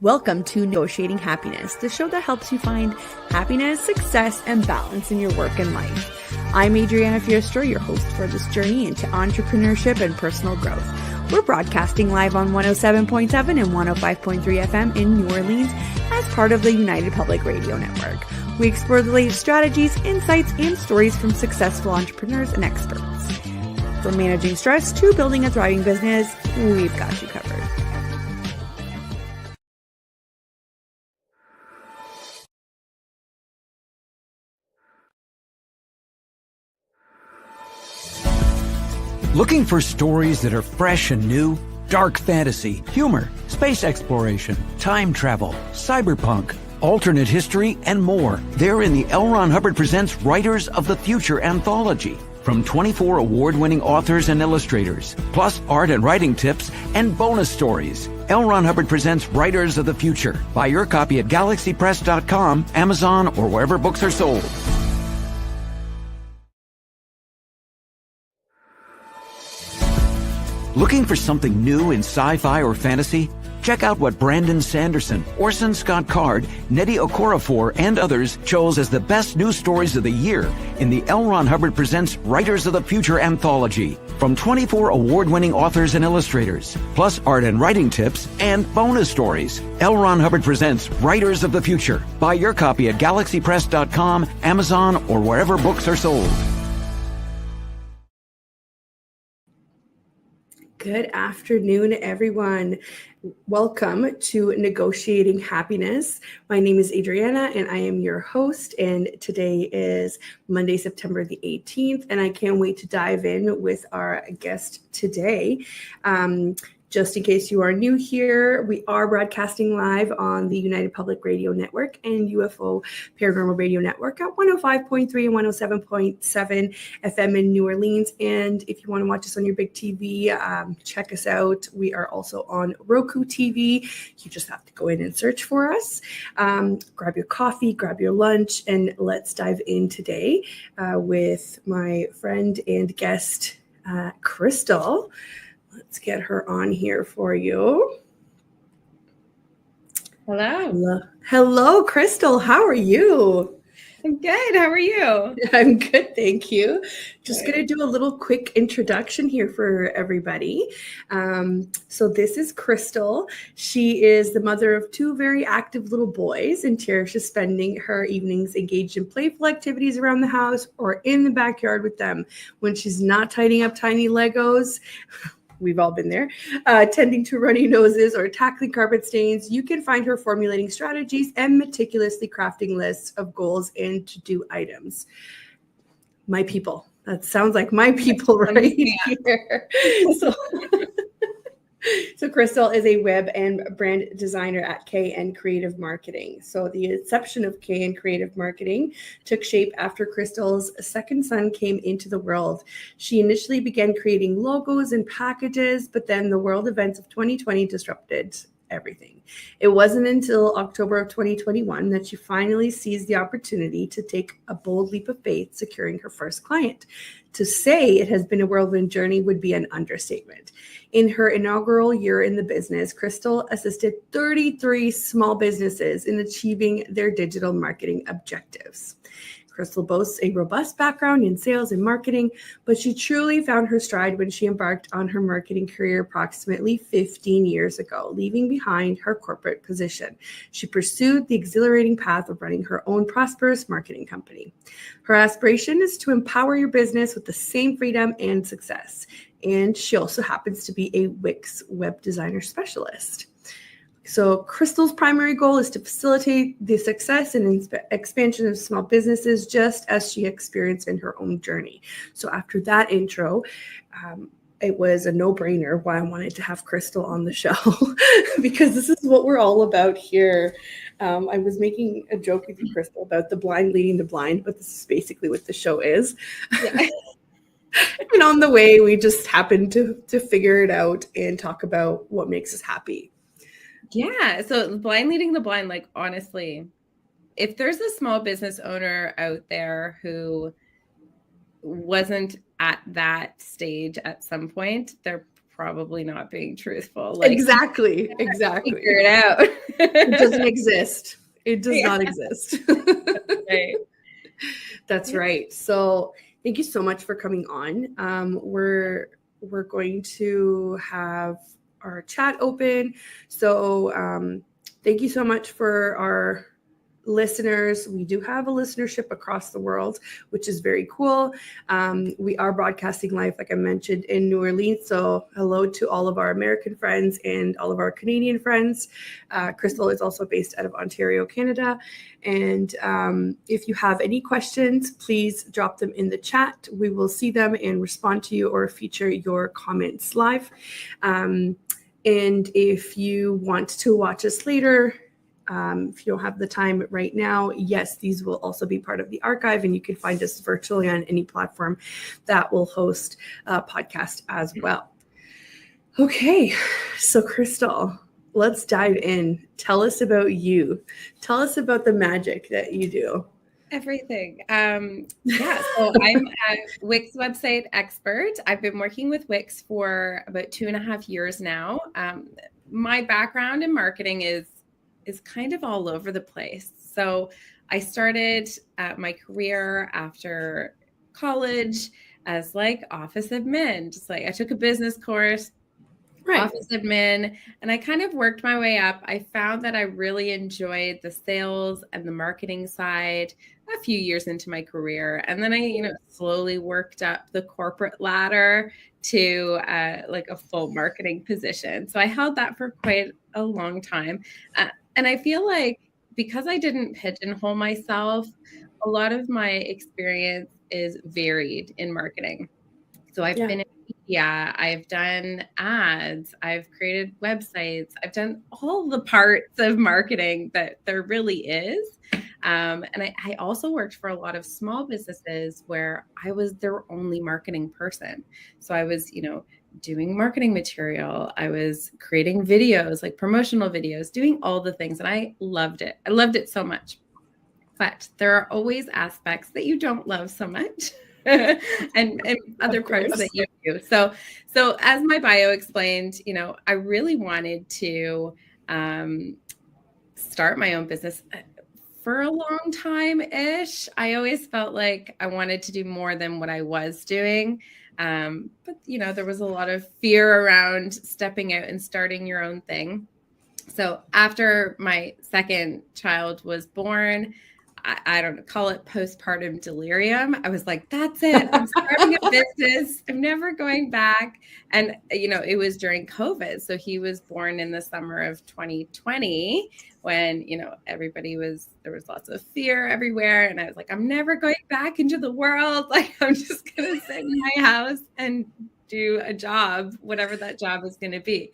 Welcome to Negotiating Happiness, the show that helps you find happiness, success, and balance in your work and life. I'm Adriana Fiestra, your host for this journey into entrepreneurship and personal growth. We're broadcasting live on 107.7 and 105.3 FM in New Orleans as part of the United Public Radio Network. We explore the latest strategies, insights, and stories from successful entrepreneurs and experts. From managing stress to building a thriving business, we've got you covered. Looking for stories that are fresh and new? Dark fantasy, humor, space exploration, time travel, cyberpunk, alternate history, and more. They're in the L. Ron Hubbard Presents Writers of the Future anthology. From 24 award-winning authors and illustrators, plus art and writing tips and bonus stories. L. Ron Hubbard Presents Writers of the Future. Buy your copy at galaxypress.com, Amazon, or wherever books are sold. Looking for something new in sci-fi or fantasy? Check out what Brandon Sanderson, Orson Scott Card, Nnedi Okorafor, and others chose as the best news stories of the year in the L. Ron Hubbard Presents Writers of the Future anthology. From 24 award-winning authors and illustrators, plus art and writing tips and bonus stories. L. Ron Hubbard Presents Writers of the Future. Buy your copy at galaxypress.com, Amazon, or wherever books are sold. Good afternoon, everyone. Welcome to Negotiating Happiness. My name is Adriana, and I am your host. And today is Monday, September the 18th, and I can't wait to dive in with our guest today. Just in case you are new here, we are broadcasting live on the United Public Radio Network and UFO Paranormal Radio Network at 105.3 and 107.7 FM in New Orleans. And if you want to watch us on your big TV, check us out. We are also on Roku TV. You just have to go in and search for us. Grab your coffee, grab your lunch, and let's dive in today with my friend and guest, Krystal. Let's get her on here for you. Hello. Hello, Krystal. How are you? I'm good. How are you? I'm good, thank you. Just going to do a little quick introduction here for everybody. So this is Krystal. She is the mother of two very active little boys and cherishes spending her evenings engaged in playful activities around the house or in the backyard with them. When she's not tidying up tiny Legos, we've all been there, tending to runny noses or tackling carpet stains, you can find her formulating strategies and meticulously crafting lists of goals and to-do items. My people. That sounds like my people right here. So Krystal is a web and brand designer at KN Creative Marketing. So the inception of KN Creative Marketing took shape after Krystal's second son came into the world. She initially began creating logos and packages, but then the world events of 2020 disrupted everything. It wasn't until October of 2021 that she finally seized the opportunity to take a bold leap of faith, securing her first client. To say it has been a whirlwind journey would be an understatement. In her inaugural year in the business, Krystal assisted 33 small businesses in achieving their digital marketing objectives. Krystal boasts a robust background in sales and marketing, but she truly found her stride when she embarked on her marketing career approximately 15 years ago, leaving behind her corporate position. She pursued the exhilarating path of running her own prosperous marketing company. Her aspiration is to empower your business with the same freedom and success. And she also happens to be a Wix web designer specialist. So Krystal's primary goal is to facilitate the success and expansion of small businesses, just as she experienced in her own journey. So after that intro, it was a no-brainer why I wanted to have Krystal on the show because this is what we're all about here. I was making a joke with you, Krystal, about the blind leading the blind, but this is basically what the show is. Yeah. And on the way, we just happened to figure it out and talk about what makes us happy. Yeah. So blind leading the blind, like honestly, if there's a small business owner out there who wasn't at that stage at some point, they're probably not being truthful. Like, Exactly. figure it out. It doesn't exist. It does Yeah. not exist. Right. That's right. So thank you so much for coming on. We're going to have our chat open. So thank you so much for our listeners. We do have a listenership across the world, which is very cool. We are broadcasting live, like I mentioned, in New Orleans. So hello to all of our American friends and all of our Canadian friends. Krystal is also based out of Ontario, Canada. And if you have any questions, please drop them in the chat. We will see them and respond to you or feature your comments live. And if you want to watch us later, if you don't have the time right now, yes, these will also be part of the archive, and you can find us virtually on any platform that will host a podcast as well. Okay, so Krystal, let's dive in. Tell us about you. Tell us about the magic that you do. Everything. So I'm a Wix website expert. I've been working with Wix for about 2.5 years now. My background in marketing is kind of all over the place. So I started my career after college as like office admin. Just like I took a business course, office admin, and I kind of worked my way up. I found that I really enjoyed the sales and the marketing side a few years into my career. And then I, slowly worked up the corporate ladder to like a full marketing position. So I held that for quite a long time. And I feel like because I didn't pigeonhole myself, a lot of my experience is varied in marketing. So I've been in media, I've done ads, I've created websites, I've done all the parts of marketing that there really is. And I also worked for a lot of small businesses where I was their only marketing person. So I was, doing marketing material. I was creating videos, like promotional videos, doing all the things. And I loved it. I loved it so much. But there are always aspects that you don't love so much. and other parts that you do. So as my bio explained, I really wanted to start my own business for a long time-ish. I always felt like I wanted to do more than what I was doing. But there was a lot of fear around stepping out and starting your own thing. So after my second child was born, I don't know, call it postpartum delirium. I was like, that's it. I'm starting a business. I'm never going back. And, it was during COVID. So he was born in the summer of 2020 when, there was lots of fear everywhere. And I was like, I'm never going back into the world. Like, I'm just going to sit in my house and do a job, whatever that job is going to be.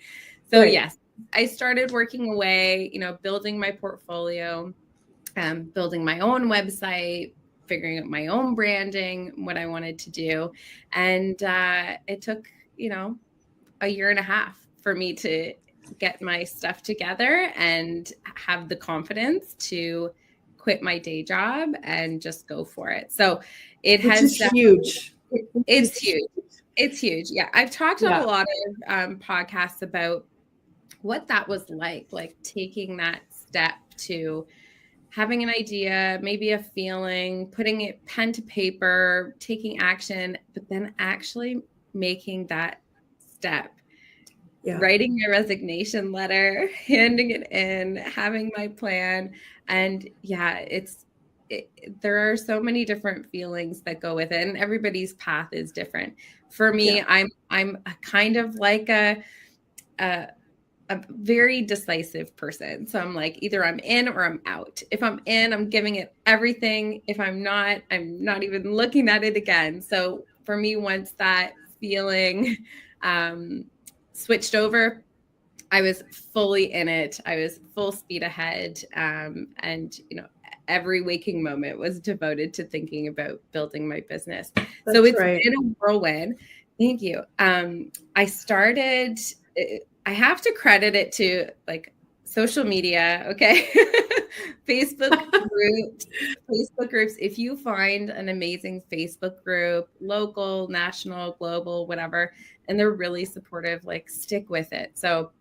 So yes, I started working away, building my portfolio, building my own website, figuring out my own branding, what I wanted to do. And it took, 1.5 years for me to get my stuff together and have the confidence to quit my day job and just go for it. So it has huge. It's huge. It's huge. Yeah. I've talked on a lot of podcasts about what that was like taking that step to having an idea, maybe a feeling, putting it pen to paper, taking action, but then actually making that step, writing my resignation letter, handing it in, having my plan. And there are so many different feelings that go with it, and everybody's path is different. For me, I'm kind of like a very decisive person. So I'm like, either I'm in or I'm out. If I'm in, I'm giving it everything. If I'm not even looking at it again. So for me, once that feeling switched over, I was fully in it. I was full speed ahead. And every waking moment was devoted to thinking about building my business. So it's been a whirlwind. Thank you. I have to credit it to like social media, okay? Facebook groups. If you find an amazing Facebook group, local, national, global, whatever, and they're really supportive, like stick with it. So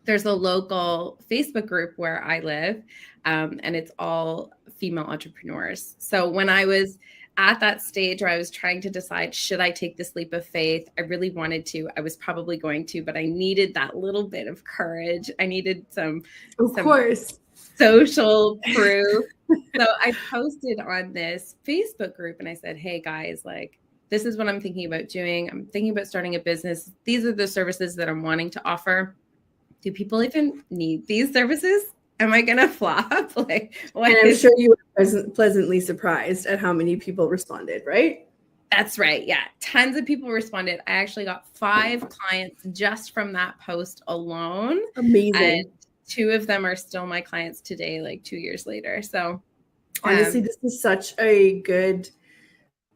there's a local Facebook group where I live, and it's all female entrepreneurs. So when I was at that stage where I was trying to decide, should I take this leap of faith? I really wanted to. I was probably going to, but I needed that little bit of courage. I needed some course, social proof. So I posted on this Facebook group and I said, hey guys, like, this is what I'm thinking about doing. I'm thinking about starting a business. These are the services that I'm wanting to offer. Do people even need these services? Am I gonna flop? Like, and I'm sure you were pleasantly surprised at how many people responded, right? That's right. Yeah, tons of people responded. I actually got 5 clients just from that post alone. Amazing. And 2 of them are still my clients today, like 2 years later. So honestly, this is such a good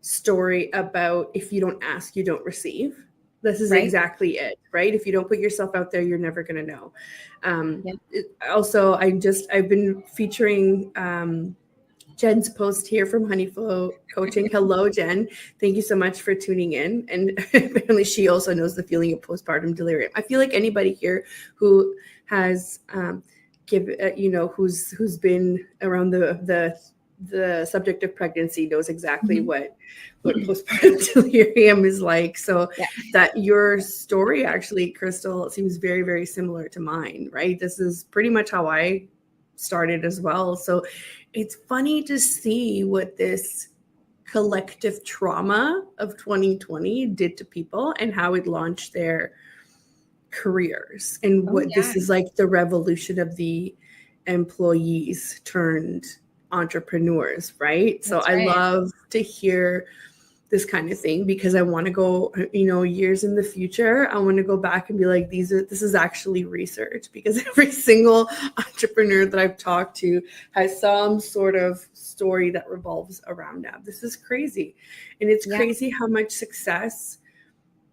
story about if you don't ask, you don't receive. This is right? Exactly it, right? If you don't put yourself out there, you're never going to know. Also, I've been featuring Jen's post here from Honeyflow Coaching. Hello, Jen. Thank you so much for tuning in. And apparently she also knows the feeling of postpartum delirium. I feel like anybody here who has who's been around the subject of pregnancy knows exactly what postpartum delirium is like. So that your story actually, Krystal, seems very, very similar to mine, right? This is pretty much how I started as well. So it's funny to see what this collective trauma of 2020 did to people and how it launched their careers and this is like the revolution of the employees turned entrepreneurs, right? So I love to hear this kind of thing because I want to go, years in the future, I want to go back and be like, this is actually research, because every single entrepreneur that I've talked to has some sort of story that revolves around that. This is crazy. And it's crazy how much success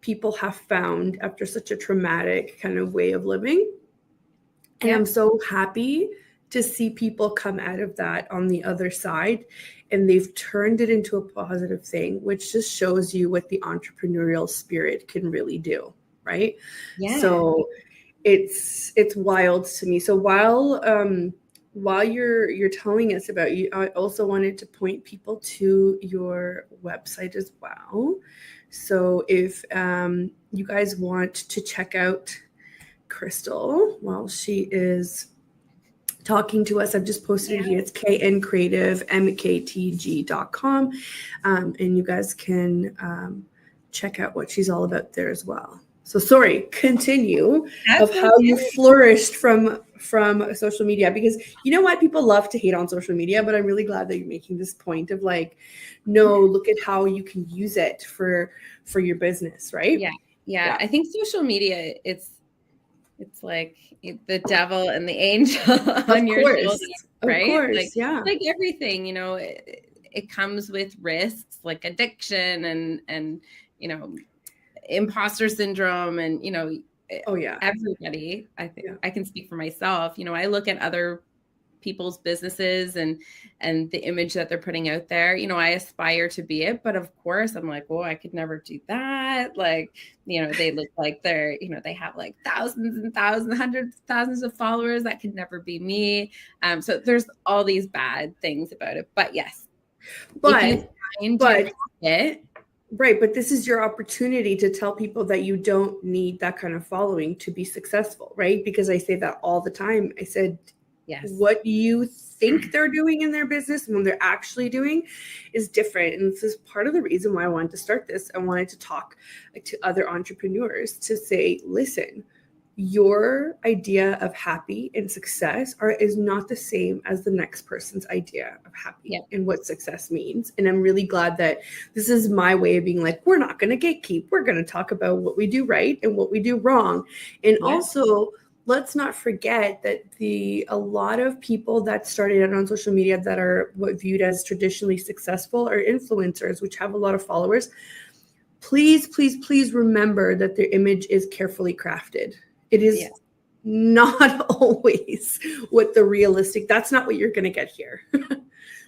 people have found after such a traumatic kind of way of living. And I'm so happy to see people come out of that on the other side, and they've turned it into a positive thing, which just shows you what the entrepreneurial spirit can really do, right? Yeah. So it's wild to me. So while you're telling us about you, I also wanted to point people to your website as well. So if you guys want to check out Krystal while she is talking to us, I've just posted it here. It's knCreative.com. And you guys can check out what she's all about there as well. So sorry, continue of how you flourished from social media, because you know what? People love to hate on social media, but I'm really glad that you're making this point of like, no, look at how you can use it for your business, right? Yeah. I think social media, it's like the devil and the angel on your shoulder, right? Of course, like everything, it comes with risks like addiction and imposter syndrome and everybody. I think I can speak for myself. I look at other people's businesses and the image that they're putting out there. I aspire to be it, but of course I'm like, I could never do that. Like, they look like they're, they have like thousands and thousands, hundreds of thousands of followers. That could never be me. So there's all these bad things about it. But yes, right. But this is your opportunity to tell people that you don't need that kind of following to be successful, right? Because I say that all the time. I said, what you think they're doing in their business and what they're actually doing is different. And this is part of the reason why I wanted to start this. I wanted to talk to other entrepreneurs to say, listen, your idea of happy and success is not the same as the next person's idea of happy and what success means. And I'm really glad that this is my way of being like, we're not going to gatekeep. We're going to talk about what we do right and what we do wrong. And also, let's not forget that a lot of people that started out on social media that are what viewed as traditionally successful are influencers, which have a lot of followers. Please, please, please remember that their image is carefully crafted. It is not always what the realistic, that's not what you're going to get here.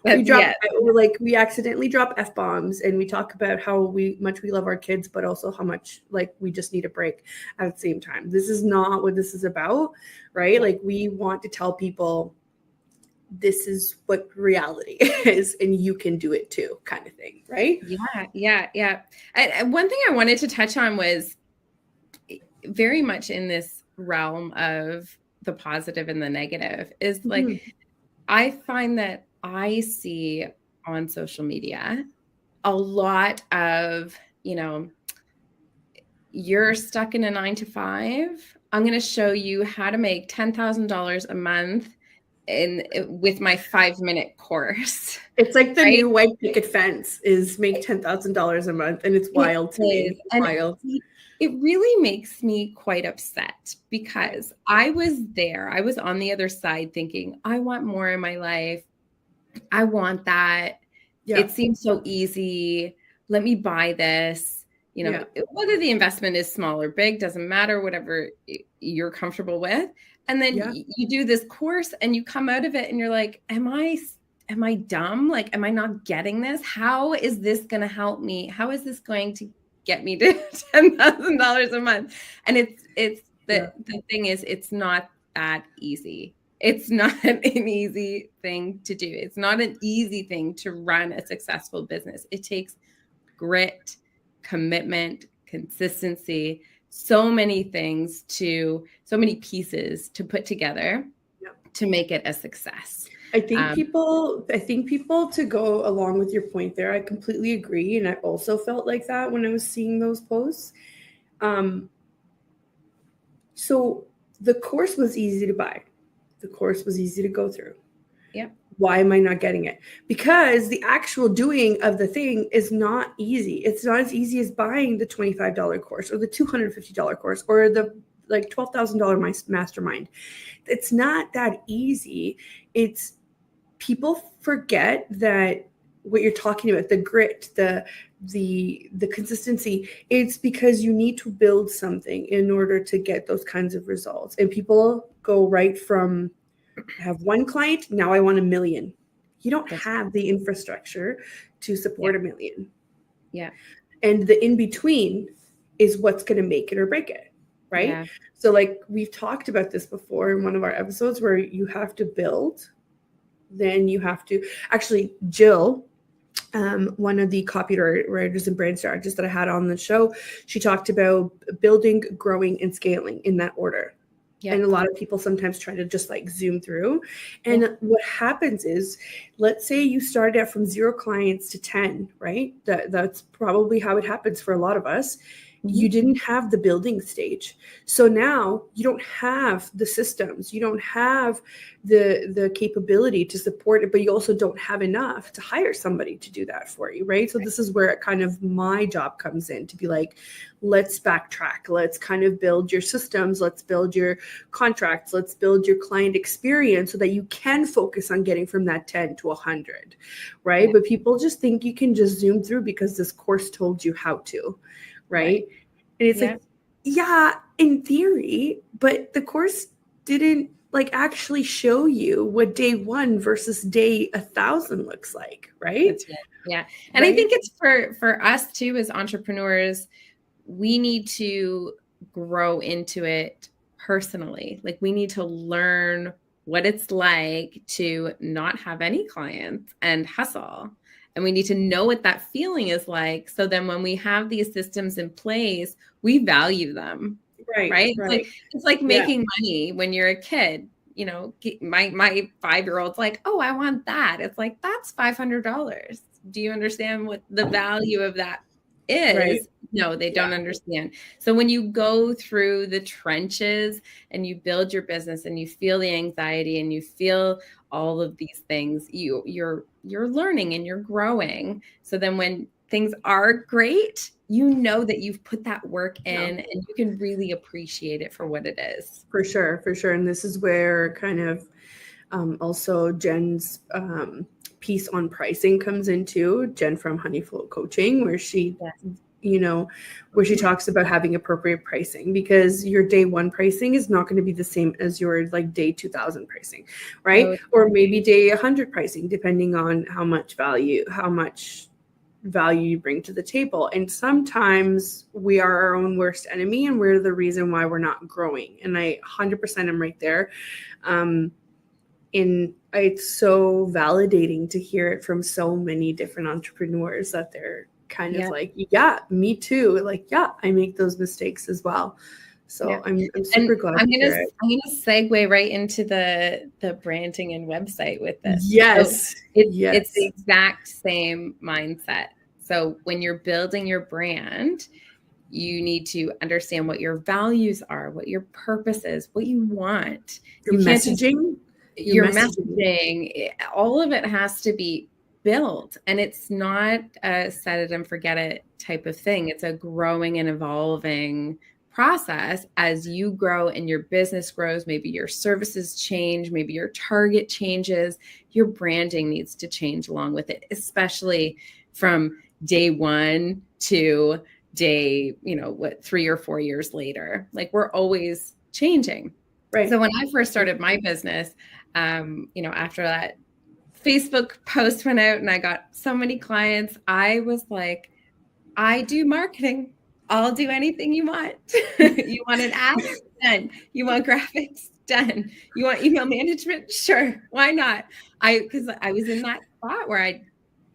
We accidentally drop F-bombs, and we talk about how much we love our kids, but also how much like we just need a break at the same time. This is not what this is about, right? Like, we want to tell people this is what reality is, and you can do it too, kind of thing, right? Yeah. And one thing I wanted to touch on was very much in this realm of the positive and the negative is like, I find that I see on social media a lot of, you're stuck in a 9-to-5. I'm going to show you how to make $10,000 a month with my 5-minute course. It's like the new white picket fence is make $10,000 a month, and it's wild to me. Wild. It really makes me quite upset because I was on the other side thinking, I want more in my life. I want that. Yeah. It seems so easy. Let me buy this. Whether the investment is small or big, doesn't matter, whatever you're comfortable with. And then you do this course and you come out of it and you're like, am I dumb? Like, am I not getting this? How is this going to help me? How is this going to get me to $10,000 a month? And the thing is, it's not that easy. It's not an easy thing to do. It's not an easy thing to run a successful business. It takes grit, commitment, consistency, so many pieces to put together to make it a success. I think people to go along with your point there, I completely agree. And I also felt like that when I was seeing those posts. So the course was easy to buy. The course was easy to go through. Yeah. Why am I not getting it? Because the actual doing of the thing is not easy. It's not as easy as buying the $25 course or the $250 course or the like $12,000 mastermind. It's not that easy. It's people forget that what you're talking about, the grit, the consistency, it's because you need to build something in order to get those kinds of results. And people go right from I have one client, now I want 1 million. You don't have the infrastructure to support 1 million. Yeah. And the in-between is what's going to make it or break it, right? Yeah. So like we've talked about this before in one of our episodes where you have to build, then you have to actually Jill, one of the copywriters and brand strategists that I had on the show, she talked about building, growing, and scaling in that order. Yeah. And a lot of people sometimes try to just like zoom through. And what happens is, let's say you started out from 0 clients to 10, right? That's probably how it happens for a lot of us. You didn't have the building stage. So now you don't have the systems. You don't have the capability to support it, but you also don't have enough to hire somebody to do that for you, right? So this is where kind of my job comes in to be like, let's backtrack. Let's kind of build your systems. Let's build your contracts. Let's build your client experience so that you can focus on getting from that 10 to 100, right? But people just think you can just zoom through because this course told you how to. Right. And it's like, in theory, but the course didn't like actually show you what day 1 versus day 1,000 looks like. Right. That's right. Yeah. And I think it's for us too, as entrepreneurs, we need to grow into it personally. Like we need to learn what it's like to not have any clients and hustle. And we need to know what that feeling is like. So then when we have these systems in place, we value them. Right. It's like making money when you're a kid. You know, my 5-year-old's like, oh, I want that. It's like, that's $500. Do you understand what the value of that is? Right. No, they don't understand. So when you go through the trenches and you build your business and you feel the anxiety and you feel all of these things, you're learning and you're growing. So then when things are great, you know that you've put that work in and you can really appreciate it for what it is. For sure. And this is where kind of also Jen's piece on pricing comes into Jen from Honey Flow Coaching, where she where she talks about having appropriate pricing, because your day one pricing is not going to be the same as your like day 2000 pricing, right? Or maybe day 100 pricing, depending on how much value you bring to the table. And sometimes we are our own worst enemy, and we're the reason why we're not growing. And I 100% am right there. And it's so validating to hear it from so many different entrepreneurs that they're kind of like, yeah, me too. Like, yeah, I make those mistakes as well. So I'm super glad I'm gonna segue right into the branding and website with this. Yes. So it's the exact same mindset. So when you're building your brand, you need to understand what your values are, what your purpose is, what you want. Your messaging. Your messaging, all of it has to be built. And it's not a set it and forget it type of thing. It's a growing and evolving process as you grow and your business grows. Maybe your services change, maybe your target changes, your branding needs to change along with it, especially from day one to day, 3 or 4 years later. Like, we're always changing. Right. So when I first started my business, after that Facebook post went out and I got so many clients, I was like, I do marketing. I'll do anything you want. You want an ad? Done. You want graphics? Done. You want email management? Sure. Why not? Because I was in that spot where I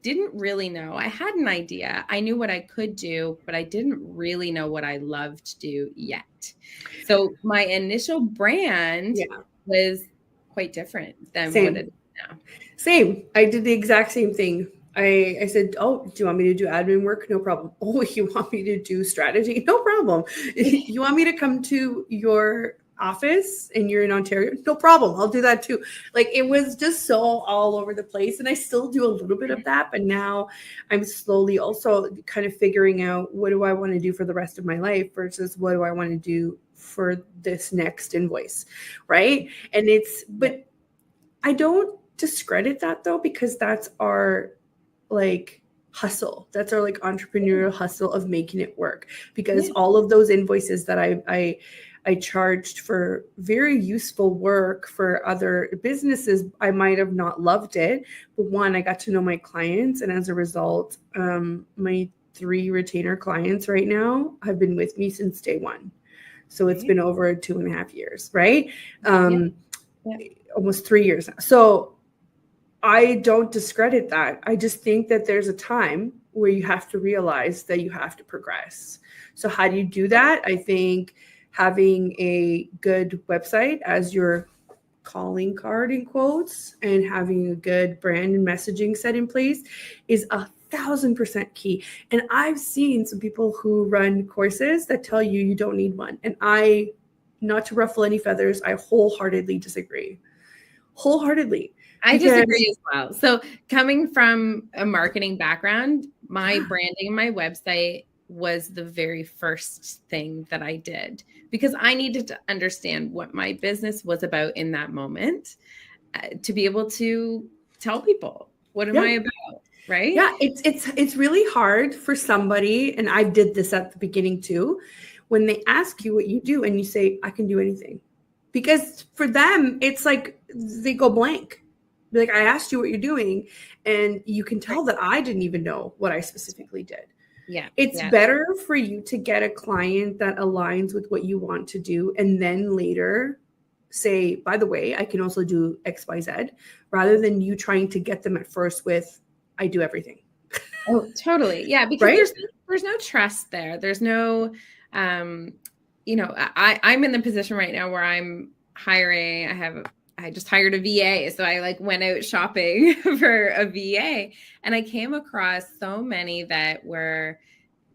didn't really know. I had an idea. I knew what I could do, but I didn't really know what I loved to do yet. So my initial brand was quite different than what it is now. Same. I did the exact same thing. I said, oh, do you want me to do admin work? No problem. Oh, you want me to do strategy? No problem. You want me to come to your office and you're in Ontario? No problem. I'll do that too. Like, it was just so all over the place. And I still do a little bit of that, but now I'm slowly also kind of figuring out, what do I want to do for the rest of my life versus what do I want to do for this next invoice, right? And but I don't discredit that though, because that's our hustle. That's our entrepreneurial hustle of making it work, because all of those invoices that I charged for very useful work for other businesses, I might have not loved it, but one, I got to know my clients, and as a result, my 3 retainer clients right now have been with me since day one. So it's been over 2.5 years, right? Almost 3 years now. So I don't discredit that. I just think that there's a time where you have to realize that you have to progress. So how do you do that? I think having a good website as your calling card in quotes, and having a good brand and messaging set in place is 1,000% key. And I've seen some people who run courses that tell you you don't need one. And I, not to ruffle any feathers, I wholeheartedly disagree. Wholeheartedly. I disagree as well. So coming from a marketing background, my branding, my website was the very first thing that I did, because I needed to understand what my business was about in that moment, to be able to tell people, what am I about? Right? Yeah. It's really hard for somebody. And I did this at the beginning too, when they ask you what you do and you say, I can do anything, because for them, it's like they go blank. Like, I asked you what you're doing, and you can tell that I didn't even know what I specifically did. Yeah. It's better for you to get a client that aligns with what you want to do, and then later say, by the way, I can also do X, Y, Z, rather than you trying to get them at first with, I do everything. Oh, totally. Yeah. Because there's no trust there. There's no, I'm in the position right now where I'm hiring. I just hired a VA. So I went out shopping for a VA, and I came across so many that were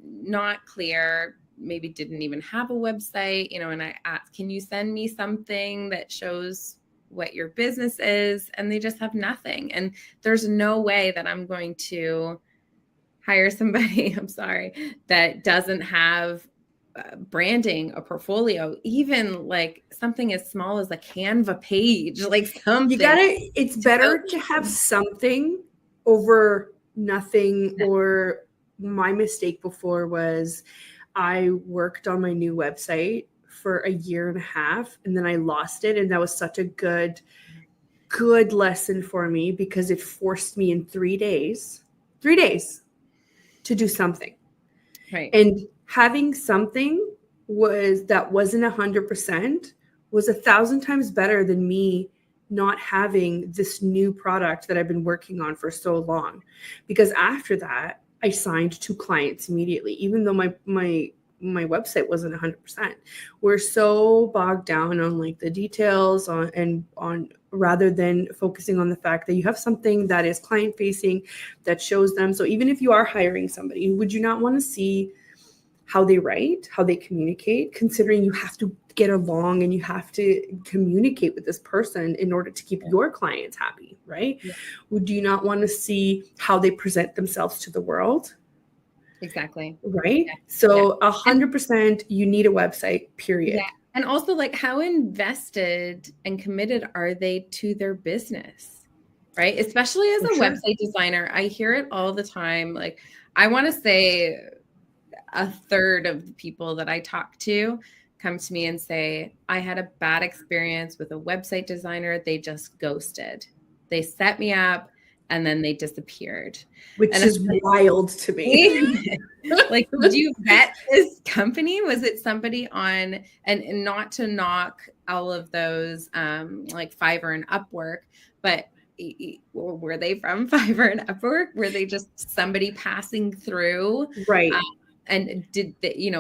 not clear, maybe didn't even have a website, and I asked, can you send me something that shows what your business is? And they just have nothing. And there's no way that I'm going to hire somebody, I'm sorry, that doesn't have branding, a portfolio, even something as small as a Canva page, something. It's better to have something over nothing, or my mistake before was I worked on my new website for a year and a half, and then I lost it. And that was such a good lesson for me, because it forced me in 3 days to do something. Right. And having something that wasn't 100% was 1,000 times better than me not having this new product that I've been working on for so long. Because after that, I signed 2 clients immediately, even though my website wasn't 100%. We're so bogged down on like the details on rather than focusing on the fact that you have something that is client facing, that shows them. So even if you are hiring somebody, would you not want to see how they write, how they communicate, considering you have to get along and you have to communicate with this person in order to keep your clients happy, right? Yeah. Would you not want to see how they present themselves to the world? Exactly. Right. Yeah. So 100% you need a website, period. Yeah. And also, like, how invested and committed are they to their business? Right. Especially as a website designer, I hear it all the time. Like, I want to say a third of the people that I talk to come to me and say, I had a bad experience with a website designer. They just ghosted. They set me up and then they disappeared. Which is wild to me. Like, did you vet this company? Was it somebody on, and not to knock all of those like Fiverr and Upwork, but were they from Fiverr and Upwork? Were they just somebody passing through? Right. And did they,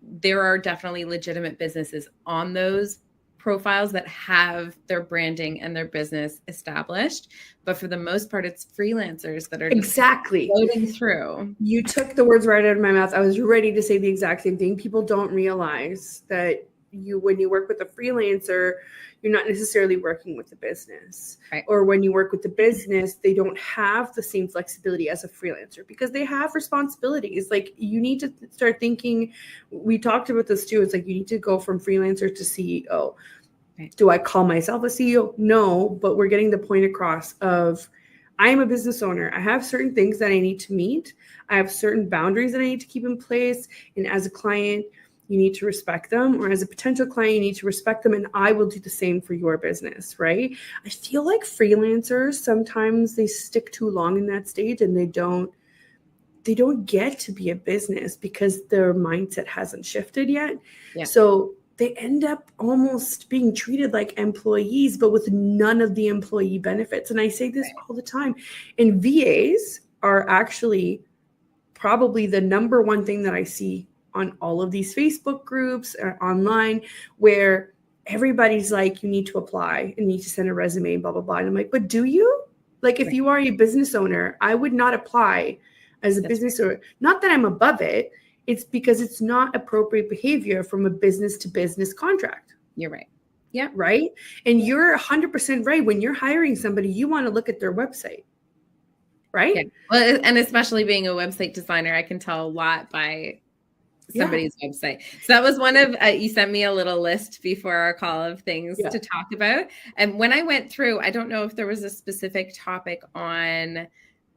there are definitely legitimate businesses on those profiles that have their branding and their business established, but for the most part, it's freelancers that are exactly floating through. You took the words right out of my mouth. I was ready to say the exact same thing. People don't realize that when you work with a freelancer, you're not necessarily working with the business. Right. Or when you work with the business, they don't have the same flexibility as a freelancer because they have responsibilities. Like, you need to start thinking, we talked about this too. It's like, you need to go from freelancer to CEO. Right. Do I call myself a CEO? No, but we're getting the point across of, I am a business owner. I have certain things that I need to meet. I have certain boundaries that I need to keep in place. And as a client, you need to respect them, or as a potential client, you need to respect them, and I will do the same for your business, right? I feel like freelancers, sometimes they stick too long in that stage and they don't get to be a business because their mindset hasn't shifted yet. Yeah. So they end up almost being treated like employees, but with none of the employee benefits. And I say this all the time. And VAs are actually probably the number one thing that I see on all of these Facebook groups or online, where everybody's like, you need to apply and you need to send a resume, blah, blah, blah. And I'm like, but do you? Like, if you are a business owner, I would not apply as a business owner. Not that I'm above it. It's because it's not appropriate behavior from a business to business contract. You're right. Yeah. Right. And you're 100% right. When you're hiring somebody, you want to look at their website. Right. Yeah. Well, and especially being a website designer, I can tell a lot by somebody's website. So that was one of, you sent me a little list before our call of things to talk about. And when I went through, I don't know if there was a specific topic on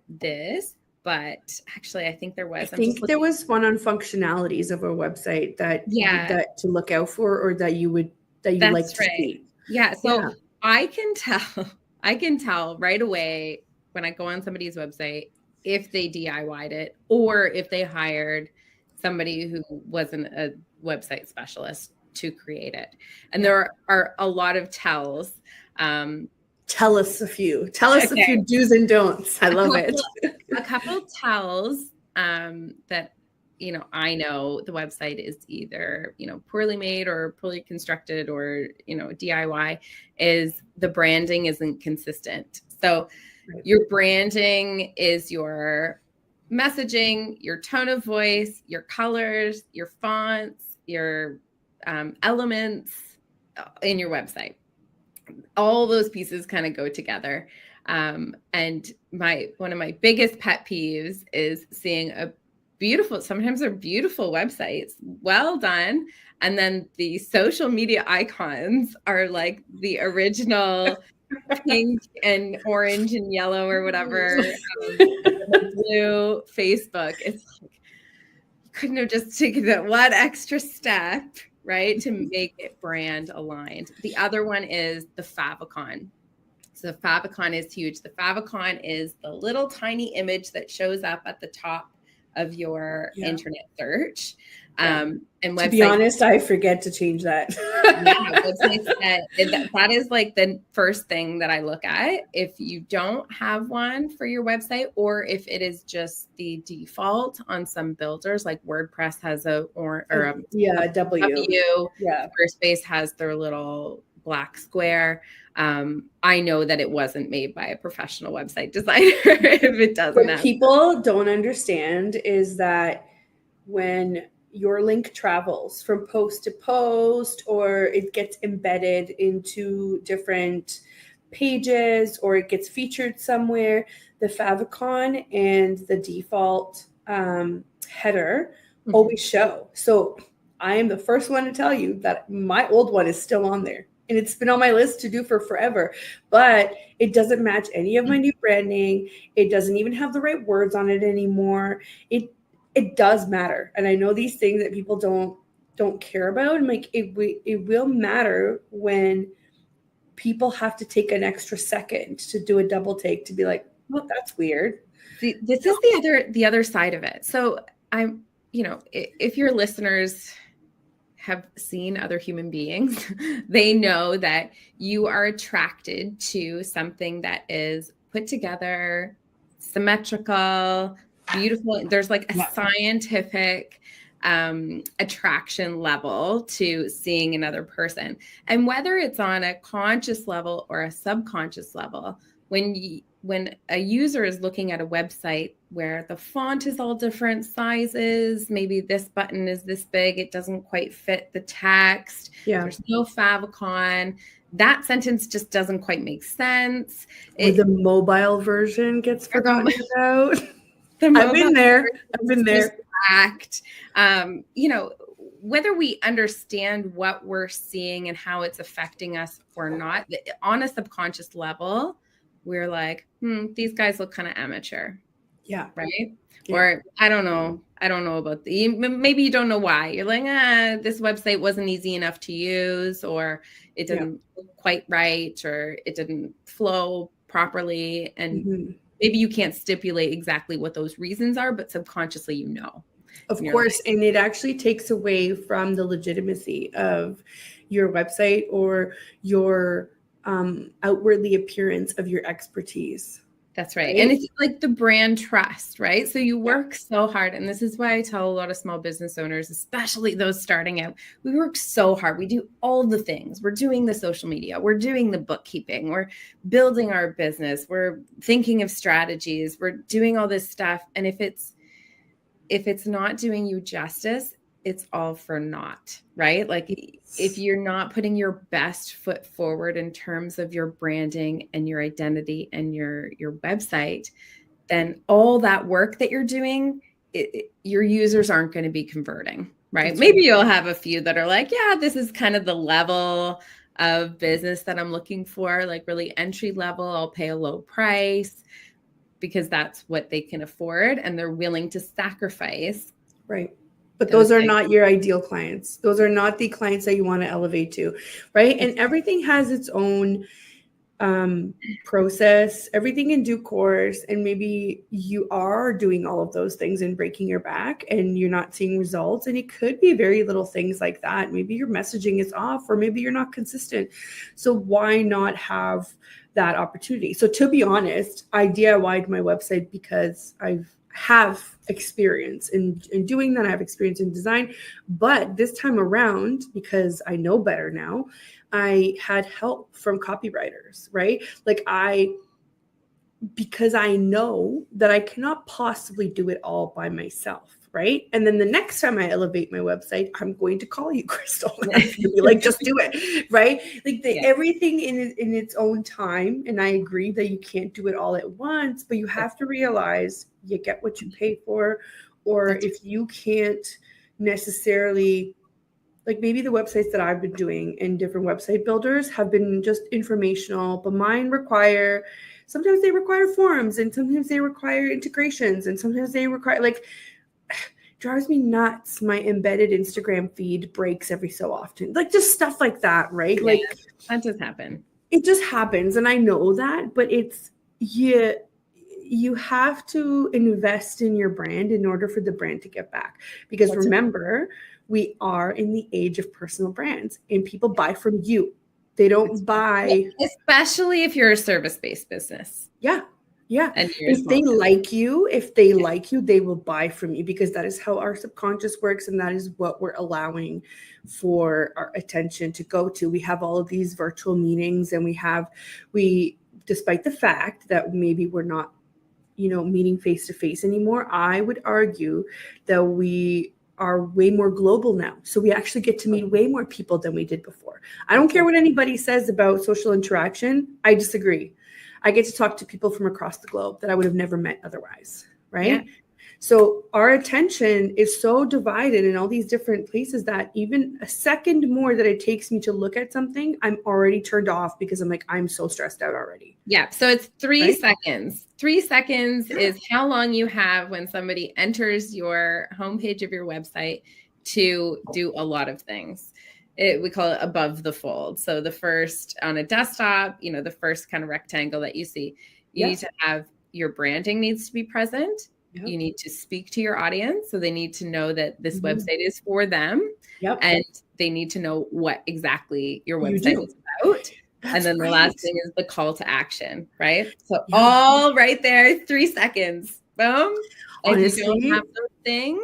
this, but actually I think there was. I think there was one on functionalities of a website that to look out for, or that you like to see. Yeah. So I can tell right away when I go on somebody's website if they DIY'd it or if they hired somebody who wasn't a website specialist to create it. And there are a lot of tells. Tell us a few. Tell us a few do's and don'ts. I love it. A couple tells that, I know the website is either, poorly made or poorly constructed or, DIY, is the branding isn't consistent. So your branding is your messaging, your tone of voice, your colors, your fonts, your elements in your website. All those pieces kind of go together. And one of my biggest pet peeves is seeing sometimes they're beautiful websites, well done. And then the social media icons are like the original pink and orange and yellow or whatever, blue Facebook. It's like, you couldn't have just taken that one extra step, right, to make it brand aligned. The other one is the favicon. So the favicon is huge. The favicon is the little tiny image that shows up at the top of your internet search. And to be honest, I forget to change that. That is like the first thing that I look at. If you don't have one for your website, or if it is just the default on some builders, like WordPress has a W. Yeah. Squarespace has their little black square. I know that it wasn't made by a professional website designer if it doesn't. What people don't understand is that when your link travels from post to post, or it gets embedded into different pages, or it gets featured somewhere, the favicon and the default header always show. So I am the first one to tell you that my old one is still on there. And it's been on my list to do for forever, but it doesn't match any of my new branding. It doesn't even have the right words on it anymore. It does matter. And I know these things that people don't care about. And like, it will matter when people have to take an extra second to do a double take to be like, well, that's weird. See, this is the other side of it. So if your listeners have seen other human beings, they know that you are attracted to something that is put together, symmetrical, beautiful. There's like a scientific attraction level to seeing another person. And whether it's on a conscious level or a subconscious level, when a user is looking at a website where the font is all different sizes, maybe this button is this big, it doesn't quite fit the text, there's no favicon, that sentence just doesn't quite make sense. The mobile version gets forgotten about. I've been there. Whether we understand what we're seeing and how it's affecting us or not, on a subconscious level, we're like, these guys look kind of amateur. Yeah. Right. Yeah. Or I don't know about maybe you don't know why. You're like, this website wasn't easy enough to use, or it didn't look quite right, or it didn't flow properly. And maybe you can't stipulate exactly what those reasons are, but subconsciously, Of course. Like, and it actually takes away from the legitimacy of your website or your outwardly appearance of your expertise. That's right. And it's like the brand trust, right? So you work so hard. And this is why I tell a lot of small business owners, especially those starting out, we work so hard. We do all the things. We're doing the social media. We're doing the bookkeeping. We're building our business. We're thinking of strategies. We're doing all this stuff. And if it's not doing you justice, it's all for naught, right? Like if you're not putting your best foot forward in terms of your branding and your identity and your website, then all that work that you're doing, your users aren't going to be converting, right? Maybe you'll have a few that are like, yeah, this is kind of the level of business that I'm looking for, like really entry level. I'll pay a low price because that's what they can afford and they're willing to sacrifice. Right. But those are not your ideal clients. Those are not the clients that you want to elevate to, right? And everything has its own process, everything in due course. And maybe you are doing all of those things and breaking your back and you're not seeing results. And it could be very little things like that. Maybe your messaging is off, or maybe you're not consistent. So why not have that opportunity? So to be honest, I DIY'd my website because I have experience in doing that. I have experience in design, but this time around, because I know better now, I had help from copywriters, right? Like because I know that I cannot possibly do it all by myself, right? And then the next time I elevate my website, I'm going to call you, Krystal. I'm going to be like, just do it, right? Like everything in its own time. And I agree that you can't do it all at once, but you have to realize you get what you pay for, or if you can't necessarily Like maybe the websites that I've been doing in different website builders have been just informational, but mine sometimes they require forms, and sometimes they require integrations, and sometimes they require, like, drives me nuts. My embedded Instagram feed breaks every so often. Like just stuff like that, right? Yeah, like that does happen. It just happens. And I know that, but you have to invest in your brand in order for the brand to get back. Because remember, we are in the age of personal brands, and people buy from you. They don't buy. Especially if you're a service-based business. Yeah. Yeah. And if they like you, they will buy from you, because that is how our subconscious works. And that is what we're allowing for our attention to go to. We have all of these virtual meetings, and we, despite the fact that maybe we're not, meeting face to face anymore, I would argue that we are way more global now. So we actually get to meet way more people than we did before. I don't care what anybody says about social interaction. I disagree. I get to talk to people from across the globe that I would have never met otherwise, right? Yeah. So our attention is so divided in all these different places that even a second more that it takes me to look at something, I'm already turned off, because I'm like, I'm so stressed out already. Yeah. So it's 3 seconds. 3 seconds is how long you have when somebody enters your homepage of your website to do a lot of things. We call it above the fold. So the first, on a desktop, the first kind of rectangle that you see, you need to have your branding needs to be present. Yep. You need to speak to your audience. So they need to know that this website is for them. Yep. And they need to know what exactly your website is about. And then the last thing is the call to action, right? So all right there, 3 seconds, boom. Honestly, if you don't have those things,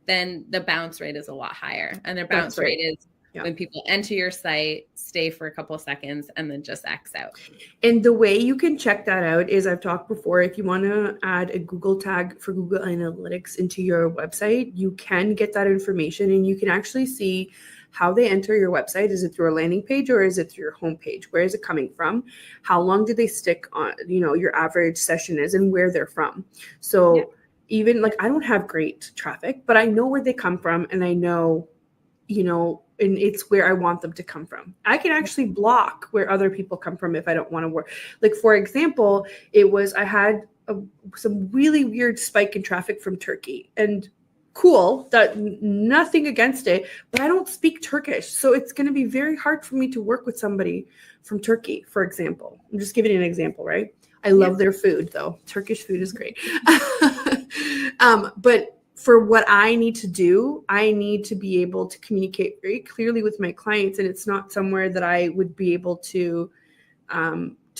then the bounce rate is a lot higher. And the bounce rate is when people enter your site, stay for a couple of seconds, and then just X out. And the way you can check that out is, I've talked before, if you want to add a Google tag for Google Analytics into your website, you can get that information, and you can actually see how they enter your website. Is it through a landing page, or is it through your homepage? Where is it coming from? How long did they stick on, your average session is, and where they're from. So even like, I don't have great traffic, but I know where they come from, and I know, and it's where I want them to come from. I can actually block where other people come from if I don't want to work. Like, for example, I had some really weird spike in traffic from Turkey, and cool, that nothing against it, but I don't speak Turkish. So it's going to be very hard for me to work with somebody from Turkey, for example. I'm just giving an example, right? I love their food, though. Turkish food is great. But for what I need to do, I need to be able to communicate very clearly with my clients, and it's not somewhere that I would be able to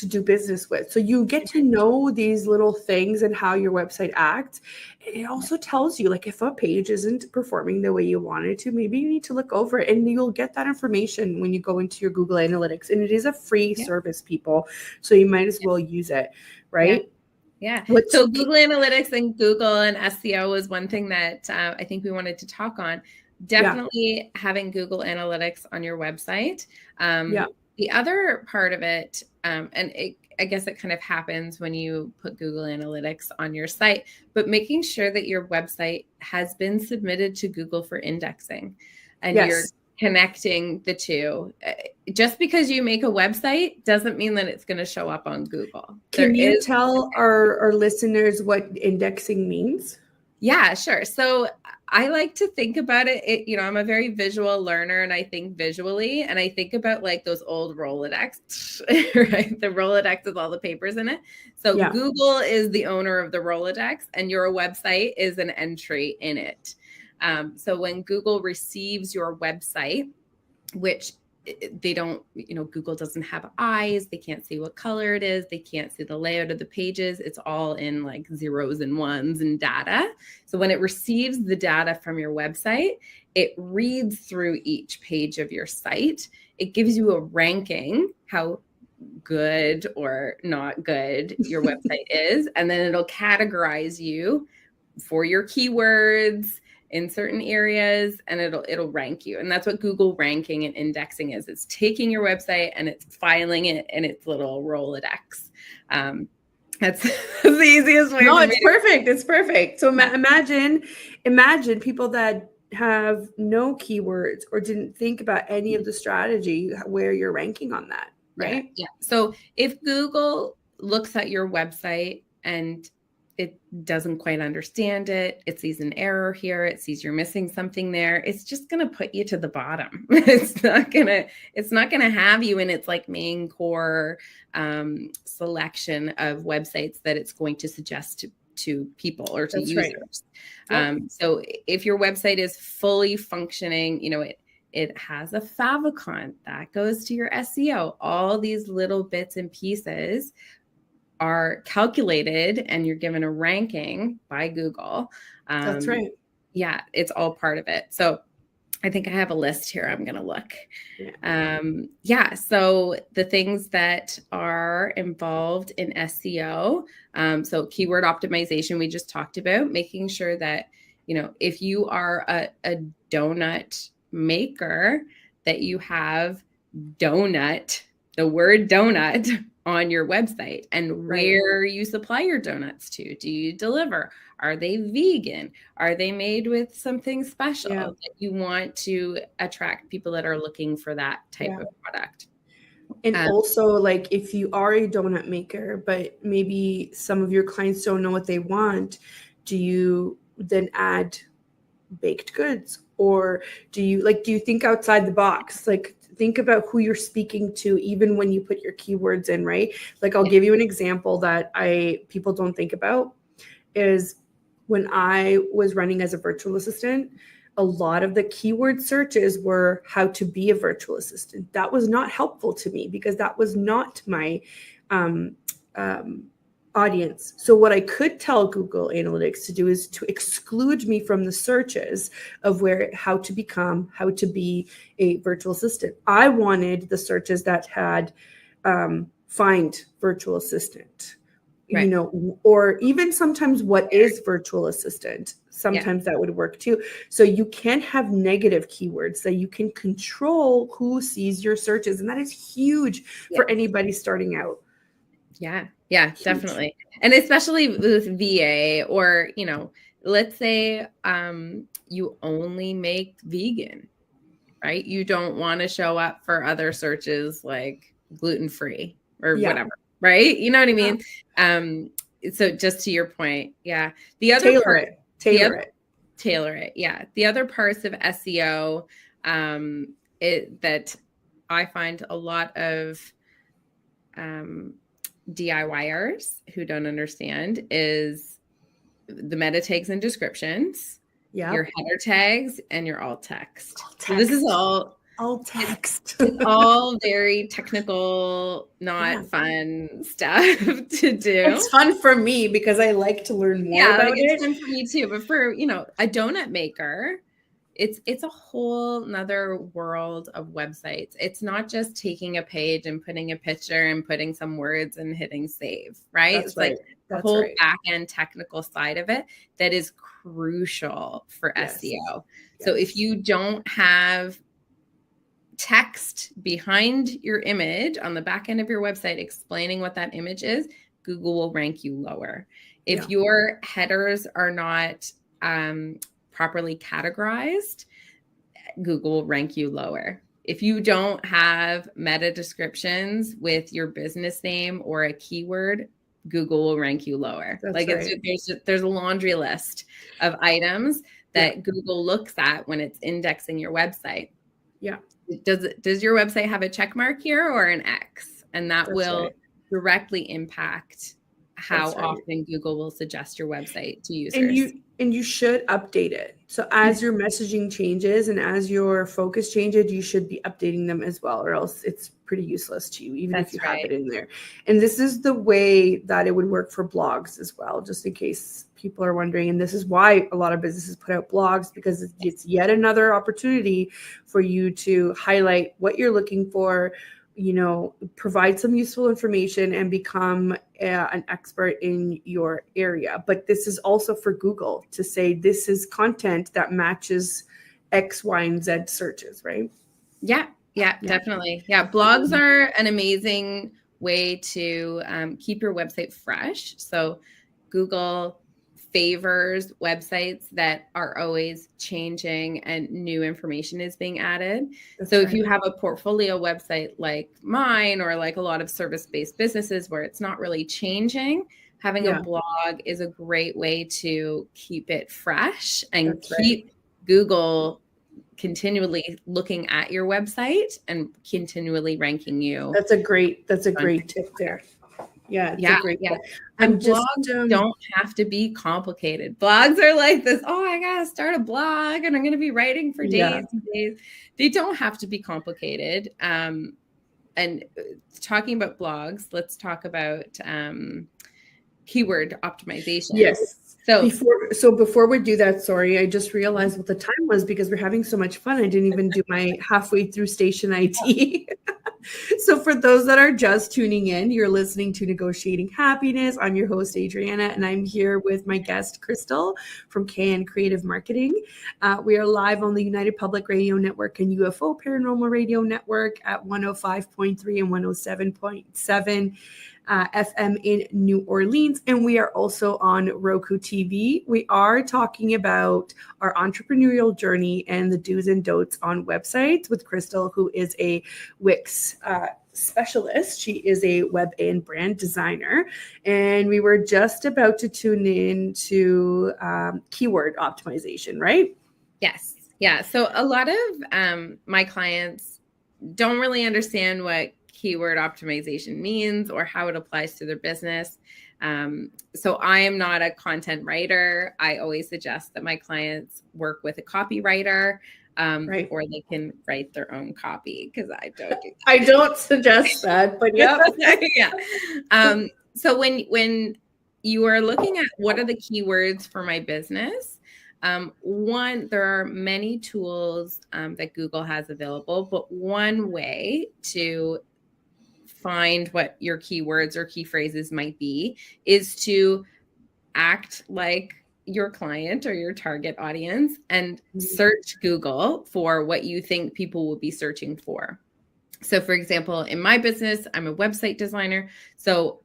do business with. So you get to know these little things and how your website acts. And it also tells you, like, if a page isn't performing the way you want it to, maybe you need to look over it, and you'll get that information when you go into your Google Analytics. And it is a free service, people. So you might as well use it, right? Yeah. So Google Analytics and Google and SEO is one thing that I think we wanted to talk on. Definitely having Google Analytics on your website. The other part of it, I guess it kind of happens when you put Google Analytics on your site, but making sure that your website has been submitted to Google for indexing, and you're connecting the two. Just because you make a website doesn't mean that it's going to show up on Google. Can you tell our listeners what indexing means? Yeah, sure. So I like to think about it. I'm a very visual learner, and I think visually, and I think about like those old Rolodex, right? The Rolodex with all the papers in it. So Google is the owner of the Rolodex, and your website is an entry in it. So when Google receives your website, which they don't, Google doesn't have eyes. They can't see what color it is. They can't see the layout of the pages. It's all in like zeros and ones and data. So when it receives the data from your website, it reads through each page of your site. It gives you a ranking, how good or not good your website is. And then it'll categorize you for your keywords in certain areas, and it'll rank you. And that's what Google ranking and indexing is. It's taking your website and it's filing it in its little Rolodex. That's the easiest way. No, it's perfect. It's perfect. So imagine people that have no keywords or didn't think about any of the strategy where you're ranking on that, right? Yeah. So if Google looks at your website and it doesn't quite understand it, it sees an error here, it sees you're missing something there, it's just going to put you to the bottom. It's not going to have you in its like main core selection of websites that it's going to suggest to people or to That's users. Right. Yep. So if your website is fully functioning, it has a favicon that goes to your SEO. All these little bits and pieces are calculated and you're given a ranking by Google. That's right. Yeah, it's all part of it. So I think I have a list here. I'm going to look. So the things that are involved in SEO. So keyword optimization, we just talked about, making sure that, if you are a donut maker, that you have donut, the word donut on your website and where you supply your donuts to. Do you deliver? Are they vegan? Are they made with something special that you want to attract people that are looking for that type of product? And also, like, if you are a donut maker, but maybe some of your clients don't know what they want, do you then add baked goods? Or do you think outside the box? Like, think about who you're speaking to, even when you put your keywords in, right? Like, I'll give you an example that people don't think about is when I was running as a virtual assistant, a lot of the keyword searches were how to be a virtual assistant. That was not helpful to me because that was not my audience. So what I could tell Google Analytics to do is to exclude me from the searches of how to be a virtual assistant. I wanted the searches that had find virtual assistant, or even sometimes what is virtual assistant. Sometimes that would work too. So you can have negative keywords that you can control who sees your searches. And that is huge for anybody starting out. Yeah, definitely. And especially with VA or, let's say you only make vegan, right? You don't want to show up for other searches like gluten-free or whatever, right? You know what I mean? So just to your point, the other tailor it. Yeah. The other parts of SEO that I find a lot of DIYers who don't understand is the meta tags and descriptions, your header tags, and your alt text. So this is all text. It's all very technical, not fun stuff to do. It's fun for me because I like to learn more about it. It's fun for me too. But for, a donut maker, it's a whole nother world of websites. It's not just taking a page and putting a picture and putting some words and hitting save, right? It's like the whole back end technical side of it that is crucial for SEO. So if you don't have text behind your image on the back end of your website explaining what that image is, Google will rank you lower. If your headers are not properly categorized, Google will rank you lower. If you don't have meta descriptions with your business name or a keyword, Google will rank you lower. There's a laundry list of items that Google looks at when it's indexing your website. Yeah. Does your website have a check mark here or an X? And that will directly impact how often Google will suggest your website to users. And you should update it. So as your messaging changes and as your focus changes, you should be updating them as well, or else it's pretty useless to you, even if you have it in there. And this is the way that it would work for blogs as well, just in case people are wondering. And this is why a lot of businesses put out blogs, because it's yet another opportunity for you to highlight what you're looking for, provide some useful information and become an expert in your area. But this is also for Google to say this is content that matches X, Y, and Z searches, right? Yeah, definitely. Yeah, blogs are an amazing way to keep your website fresh. So Google favors websites that are always changing and new information is being added. That's so right. if you have a portfolio website like mine, or like a lot of service-based businesses where it's not really changing, having a blog is a great way to keep it fresh and keep Google continually looking at your website and continually ranking you. That's a great tip there. Yeah, it's a great tip. And blogs don't have to be complicated. Blogs are like this, oh, I gotta start a blog and I'm gonna be writing for days and days. They don't have to be complicated. And talking about blogs, let's talk about keyword optimization. Yes. So before we do that, sorry, I just realized what the time was because we're having so much fun. I didn't even do my halfway through station IT. So for those that are just tuning in, you're listening to Negotiating Happiness. I'm your host, Adriana, and I'm here with my guest, Krystal from KN Creative Marketing. We are live on the United Public Radio Network and UFO Paranormal Radio Network at 105.3 and 107.7. FM in New Orleans, and we are also on Roku TV. We are talking about our entrepreneurial journey and the do's and don'ts on websites with Krystal, who is a Wix specialist. She is a web and brand designer, and we were just about to tune in to keyword optimization, right? Yes. Yeah. So a lot of my clients don't really understand what keyword optimization means or how it applies to their business. So I am not a content writer. I always suggest that my clients work with a copywriter, or they can write their own copy, because I don't do that. I don't suggest that, but yeah. So when you are looking at what are the keywords for my business, there are many tools that Google has available, but one way to find what your keywords or key phrases might be is to act like your client or your target audience and search Google for what you think people will be searching for. So for example, in my business, I'm a website designer. So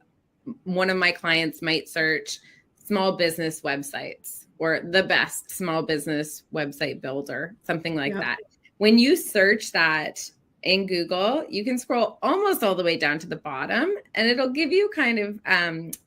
one of my clients might search small business websites or the best small business website builder, something like that. When you search that in Google, you can scroll almost all the way down to the bottom, and it'll give you kind of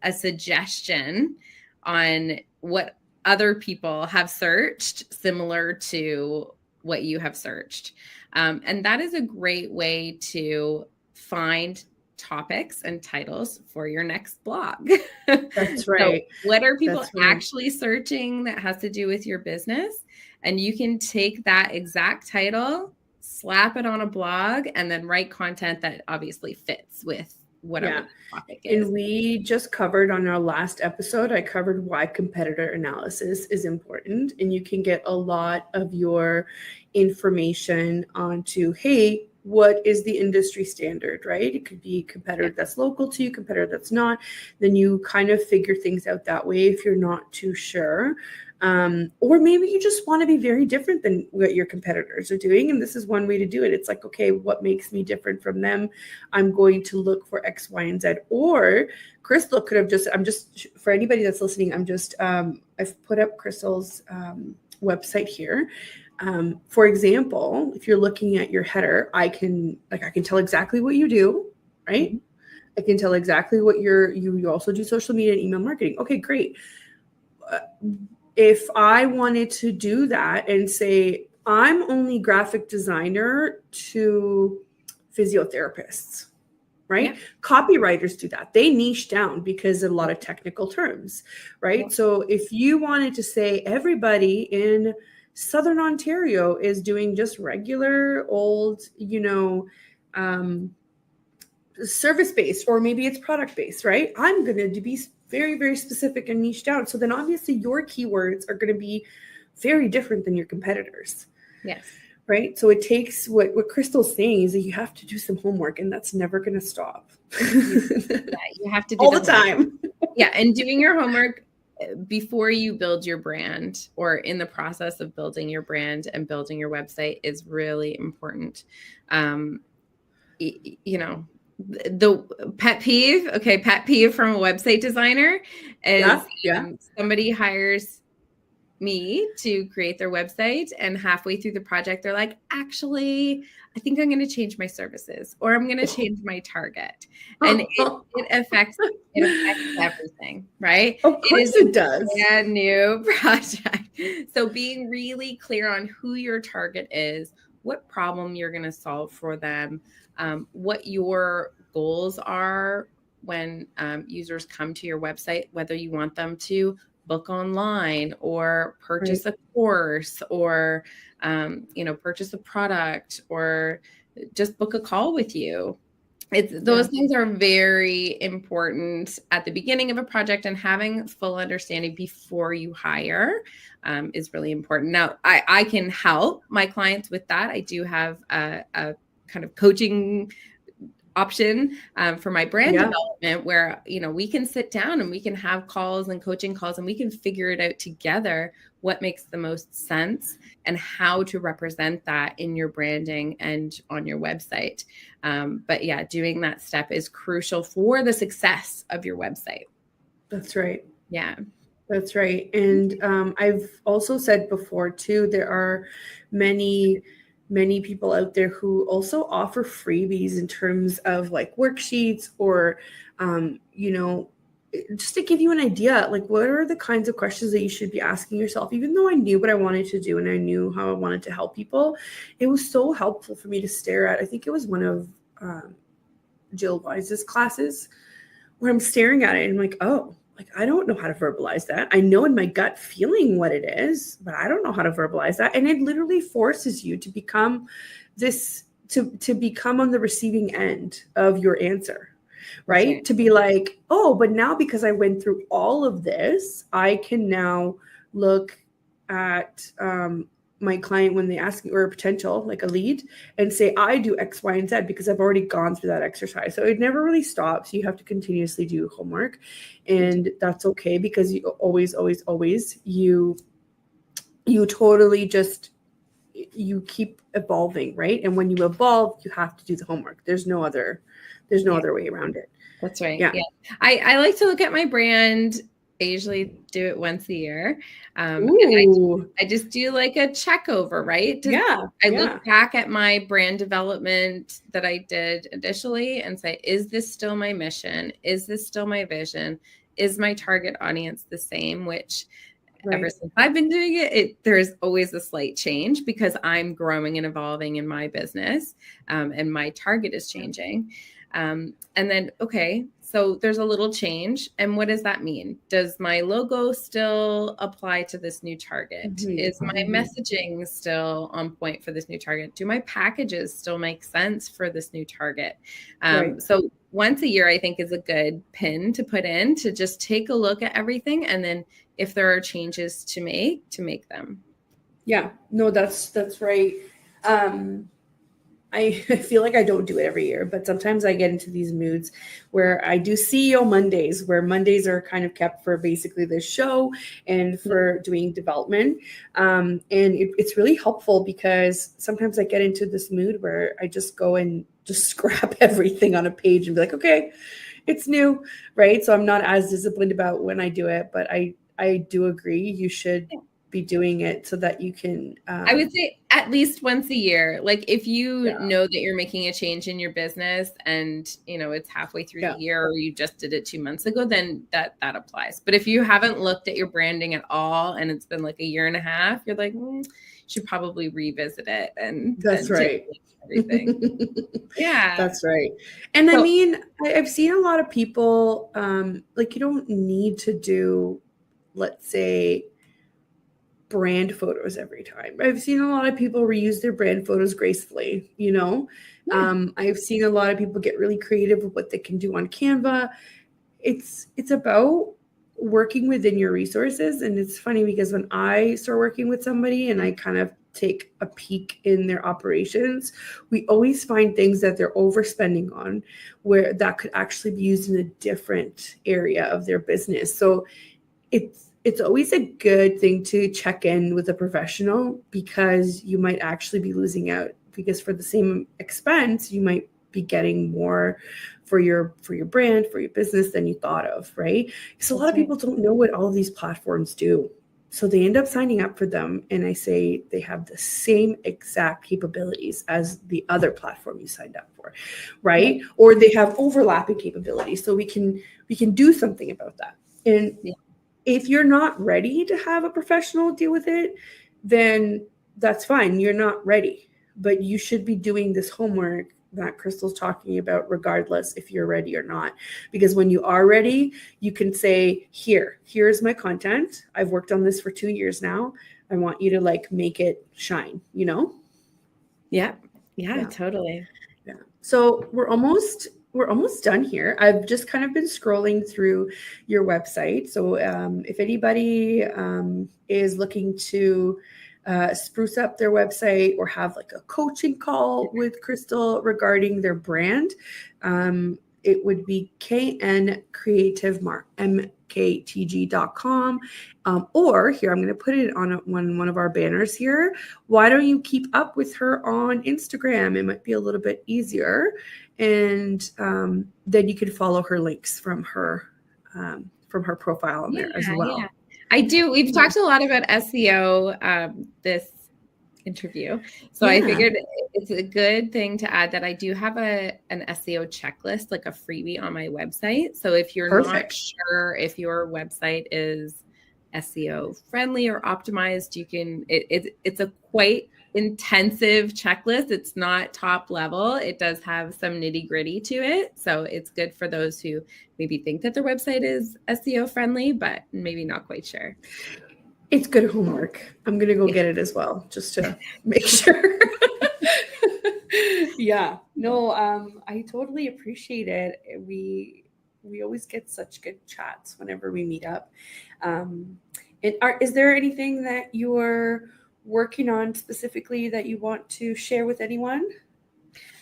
a suggestion on what other people have searched similar to what you have searched. And that is a great way to find topics and titles for your next blog. That's right. So what are people actually searching that has to do with your business? And you can take that exact title, slap it on a blog, and then write content that obviously fits with whatever the topic is. And we just covered on our last episode, I covered why competitor analysis is important. And you can get a lot of your information onto, hey, what is the industry standard, right? It could be a competitor that's local to you, competitor that's not. Then you kind of figure things out that way if you're not too sure. Or maybe you just want to be very different than what your competitors are doing. And this is one way to do it. It's like, okay, what makes me different from them? I'm going to look for X, Y, and Z. Or Krystal could have for anybody that's listening, I've put up Krystal's website here. For example, if you're looking at your header, I can tell exactly what you do, right? Mm-hmm. I can tell exactly what you also do social media and email marketing. Okay, great. If I wanted to do that and say, I'm only graphic designer to physiotherapists, right? Yeah. Copywriters do that. They niche down because of a lot of technical terms, right? Yeah. So if you wanted to say everybody in Southern Ontario is doing just regular old, service-based, or maybe it's product-based, right? I'm going to be very, very specific and niche down. So then obviously your keywords are going to be very different than your competitors. Yes. Right. So it takes what Krystal's saying is that you have to do some homework, and that's never going to stop. You have to do all the time. Yeah. And doing your homework before you build your brand, or in the process of building your brand and building your website, is really important. the pet peeve, okay, pet peeve from a website designer is somebody hires me to create their website, and halfway through the project they're like, actually, I think I'm going to change my services, or I'm going to change my target. And it affects everything, right? Of course it does. A brand new project. So being really clear on who your target is, what problem you're going to solve for them, what your goals are when users come to your website, whether you want them to book online or purchase a course or, purchase a product or just book a call with you. Those things are very important at the beginning of a project, and having full understanding before you hire is really important. Now, I can help my clients with that. I do have a kind of coaching option for my brand development where, we can sit down and we can have calls and coaching calls, and we can figure it out together, what makes the most sense and how to represent that in your branding and on your website. But yeah, doing that step is crucial for the success of your website. That's right. Yeah. That's right. And I've also said before too, there are many people out there who also offer freebies in terms of like worksheets or, just to give you an idea, like what are the kinds of questions that you should be asking yourself. Even though I knew what I wanted to do and I knew how I wanted to help people, it was so helpful for me to stare at. I think it was one of Jill Wise's classes where I'm staring at it and I'm like, oh, like, I don't know how to verbalize that. I know in my gut feeling what it is, but I don't know how to verbalize that. And it literally forces you to become to become on the receiving end of your answer, right? Okay. To be like, oh, but now because I went through all of this, I can now look at my client when they ask me, or a potential, like a lead, and say, I do X, Y, and Z because I've already gone through that exercise. So it never really stops. You have to continuously do homework, and that's okay, because you always, you totally just, you keep evolving, right? And when you evolve, you have to do the homework. There's no other way around it. That's right. Yeah. I like to look at my brand. I usually do it once a year. And I just do like a check over, right? I look back at my brand development that I did initially and say, is this still my mission? Is this still my vision? Is my target audience the same? Which ever since I've been doing it, there's always a slight change because I'm growing and evolving in my business, and my target is changing. And then, so there's a little change. And what does that mean? Does my logo still apply to this new target? Mm-hmm. Is my messaging still on point for this new target? Do my packages still make sense for this new target? So once a year, I think, is a good pin to put in to just take a look at everything. And then if there are changes to make them. Yeah, no, that's right. I feel like I don't do it every year, but sometimes I get into these moods where I do CEO Mondays, where Mondays are kind of kept for basically the show and for doing development. And it's really helpful because sometimes I get into this mood where I just go and just scrap everything on a page and be like, okay, it's new, right? So I'm not as disciplined about when I do it, but I do agree you should be doing it so that you can I would say at least once a year. Like if you know that you're making a change in your business and it's halfway through the year, or you just did it 2 months ago, then that applies. But if you haven't looked at your branding at all and it's been like a year and a half, you're like, you should probably revisit it. And that's right. Everything. Yeah, that's right. And so, I mean, I've seen a lot of people like you don't need to do, let's say, brand photos every time. I've seen a lot of people reuse their brand photos gracefully, I've seen a lot of people get really creative with what they can do on Canva. It's about working within your resources. And it's funny because when I start working with somebody and I kind of take a peek in their operations, we always find things that they're overspending on where that could actually be used in a different area of their business. So it's always a good thing to check in with a professional, because you might actually be losing out, because for the same expense, you might be getting more for your brand, for your business than you thought of, right? Because a lot of people don't know what all of these platforms do. So they end up signing up for them, and I say they have the same exact capabilities as the other platform you signed up for, right? Or they have overlapping capabilities. So we can do something about that. And if you're not ready to have a professional deal with it, then that's fine. You're not ready, but you should be doing this homework that Krystal's talking about, regardless if you're ready or not. Because when you are ready, you can say, here's my content. I've worked on this for 2 years now. I want you to like make it shine, you know? Yeah, totally. Yeah. So we're almost done here. I've just kind of been scrolling through your website. So if anybody is looking to spruce up their website or have like a coaching call with Krystal regarding their brand, it would be mktg.com. Or here, I'm going to put it on one of our banners here. Why don't you keep up with her on Instagram? It might be a little bit easier. And then you can follow her links from her profile on there as well. Yeah. I do. We've talked a lot about SEO this interview. So I figured it's a good thing to add that I do have an SEO checklist, like a freebie on my website. So if you're not sure if your website is SEO friendly or optimized, you can, it's a quite intensive checklist. It's not top level. It does have some nitty gritty to it. So it's good for those who maybe think that their website is SEO friendly, but maybe not quite sure. It's good homework. I'm going to go get it as well, just to make sure. Yeah, no, I totally appreciate it. We always get such good chats whenever we meet up. And is there anything that you're working on specifically that you want to share with anyone?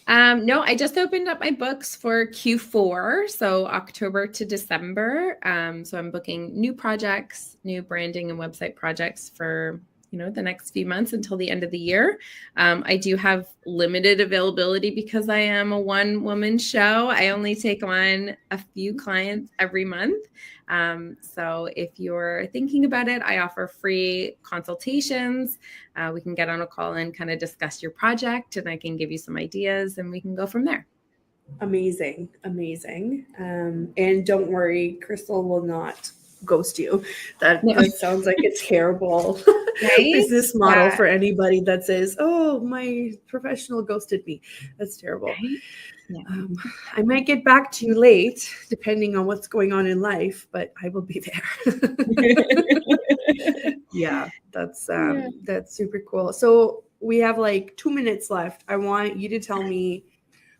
No, I just opened up my books for Q4, so October to December. So I'm booking new projects, new branding and website projects for, the next few months until the end of the year. I do have limited availability because I am a one-woman show. I only take on a few clients every month. So if you're thinking about it, I offer free consultations. We can get on a call and kind of discuss your project, and I can give you some ideas and we can go from there. Amazing. And don't worry, Krystal will not ghost you. That sounds like a terrible business model for anybody that says, oh, my professional ghosted me. That's terrible. Right? Yeah. I might get back to you late, depending on what's going on in life, but I will be there. Yeah, that's super cool. So we have like 2 minutes left. I want you to tell me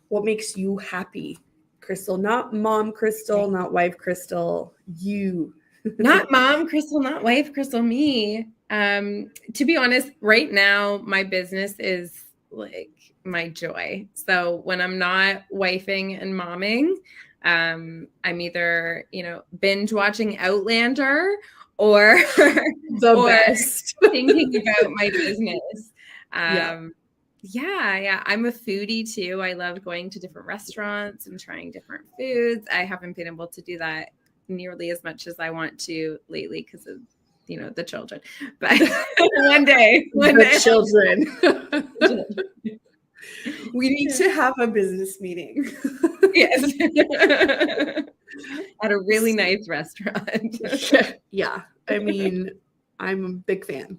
what makes you happy, Krystal. Not mom Krystal, not wife Krystal, you. Not mom Krystal, not wife Krystal, me. To be honest, right now, my business is like my joy. So when I'm not wifing and momming, I'm either, binge watching Outlander or best thinking about my business. Yeah. I'm a foodie too. I love going to different restaurants and trying different foods. I haven't been able to do that nearly as much as I want to lately because of the children, but one day children. We need to have a business meeting. Yes. At a really nice restaurant. Yeah. I mean, I'm a big fan.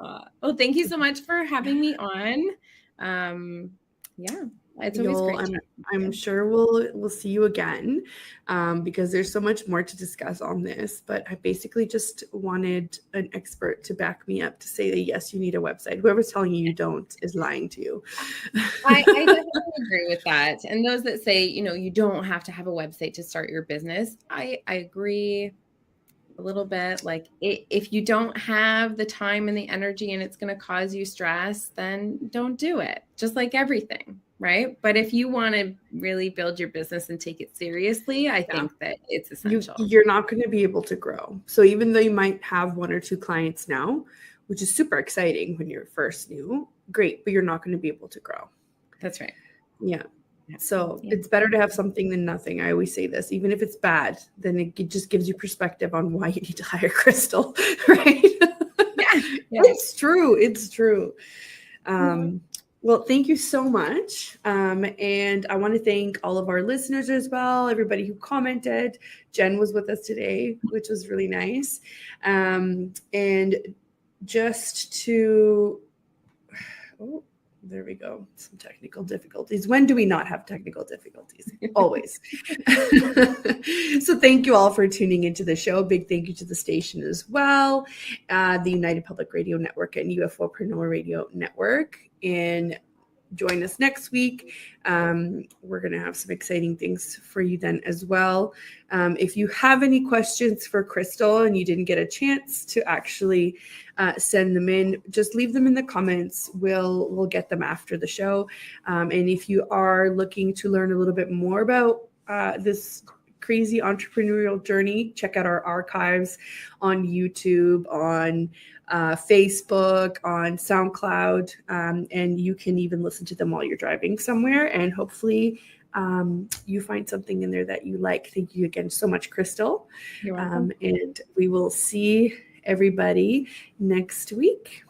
Well, thank you so much for having me on. It's always great. I'm sure we'll see you again because there's so much more to discuss on this. But I basically just wanted an expert to back me up to say that yes, you need a website. Whoever's telling you don't is lying to you. I definitely agree with that. And those that say you don't have to have a website to start your business, I agree a little bit. Like if you don't have the time and the energy and it's going to cause you stress, then don't do it. Just like everything. Right. But if you want to really build your business and take it seriously, I think that it's essential. You're not going to be able to grow. So even though you might have 1 or 2 clients now, which is super exciting when you're first new, great, but you're not going to be able to grow. That's right. Yeah. So it's better to have something than nothing. I always say this, even if it's bad, then it just gives you perspective on why you need to hire Krystal, right? Yeah. It's true. It's true. Well, thank you so much. And I want to thank all of our listeners as well, everybody who commented. Jen was with us today, which was really nice. And just to, oh, there we go. Some technical difficulties. When do we not have technical difficulties? Always. So thank you all for tuning into the show. Big thank you to the station as well, the United Public Radio Network and UFOpreneur Radio Network. And join us next week. We're going to have some exciting things for you then as well. If you have any questions for Krystal and you didn't get a chance to actually send them in, just leave them in the comments. We'll get them after the show. And if you are looking to learn a little bit more about this crazy entrepreneurial journey, check out our archives on YouTube, on Facebook, on SoundCloud, and you can even listen to them while you're driving somewhere. And hopefully you find something in there that you like. Thank you again so much, Krystal. You're welcome. And we will see everybody next week.